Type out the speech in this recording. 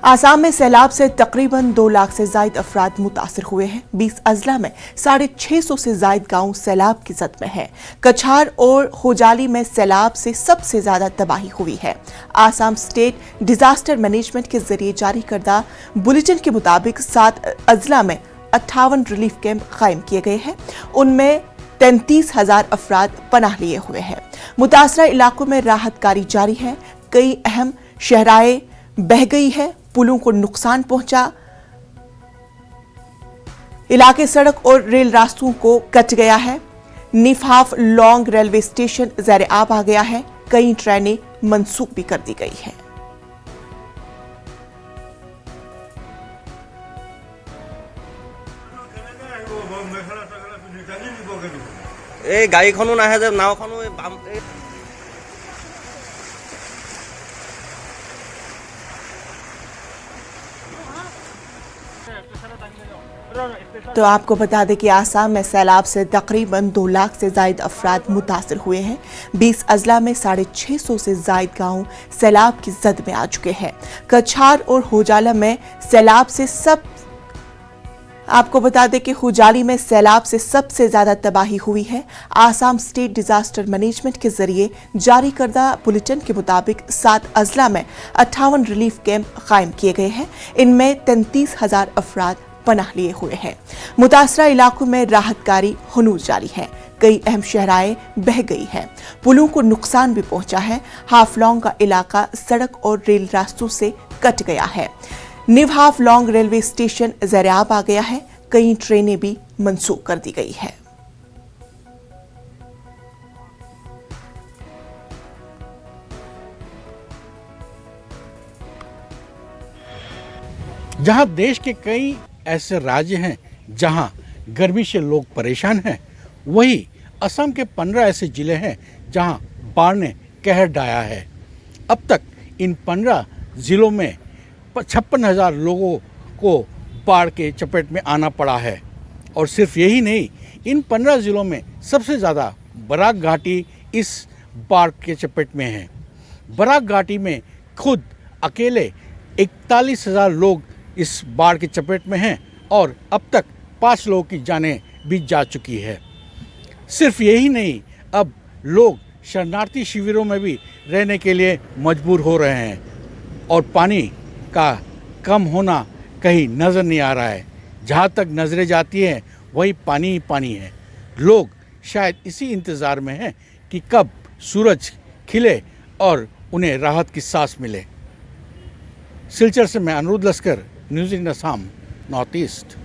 आसाम में सैलाब से तकरीबन 2 लाख से जायद अफराद मुतासर हुए हैं। 20 अजला में 650 से जायद गांव सैलाब की जद में है। कछार और खोजाली में सैलाब से सबसे ज्यादा तबाही हुई है। आसाम स्टेट डिजास्टर मैनेजमेंट के जरिए जारी करदा बुलेटिन के मुताबिक 7 अजला में 58 रिलीफ कैंप कायम किए गए हैं। उनमें 33,000 अफराद पनाह लिए हुए हैं। मुतासरा इलाकों में राहत कार्य जारी है। कई अहम शहराएं बह गई है, पुलों को नुकसान पहुंचा, इलाके सड़क और रेल रास्तों को कट गया है। निफाफ लॉन्ग रेलवे स्टेशन ज़ेर आब आ गया है। कई ट्रेनें मंसूख भी कर दी गई है। এই গাড়ীখনো নাহে যে নাওখনো तो आपको बता दें कि आसाम में सैलाब से तकरीबन 2 लाख से जायद अफराद मुतासर हुए हैं। 20 अजला में 650 से जायद गांव सैलाब की जद में आ चुके हैं। कछार और होजाला में सैलाब से आपको बता दें कि खुजाली में सैलाब से सबसे ज्यादा तबाही हुई है। आसाम स्टेट डिजास्टर मैनेजमेंट के जरिए जारी करदा बुलेटिन के मुताबिक 7 अजला में 58 रिलीफ कैंप कायम किए गए हैं। इनमें 33,000 अफराद पनाह लिए हुए हैं। मुतासरा इलाकों में राहत कार्य हनूज जारी है। कई अहम शहराएं बह गई हैं, पुलों को नुकसान भी पहुंचा है। हाफलॉन्ग का इलाका सड़क और रेल रास्तों से कट गया है। निवहाफ लॉन्ग रेलवे स्टेशन ज़ेर आब आ गया है। कई ट्रेनें भी मंसूख कर दी गई है। जहां देश के कई ऐसे राज्य हैं जहां गर्मी से लोग परेशान हैं, वहीं असम के 15 ऐसे जिले हैं जहां बाढ़ ने कहर ढाया है। अब तक इन 15 जिलों में 56,000 लोगों को बाढ़ के चपेट में आना पड़ा है। और सिर्फ यही नहीं, इन 15 जिलों में सबसे ज़्यादा बराक घाटी इस बाढ़ के चपेट में है। बराक घाटी में खुद अकेले 41,000 लोग इस बाढ़ के चपेट में हैं और अब तक 5 लोगों की जानें भी जा चुकी है। सिर्फ यही नहीं, अब लोग शरणार्थी शिविरों में भी रहने के लिए मजबूर हो रहे हैं और पानी का कम होना कहीं नज़र नहीं आ रहा है। जहाँ तक नज़रें जाती हैं वही पानी ही पानी है। लोग शायद इसी इंतज़ार में हैं कि कब सूरज खिले और उन्हें राहत की सांस मिले। सिलचर से मैं Anuruddh Laskar, news in Assam, north east.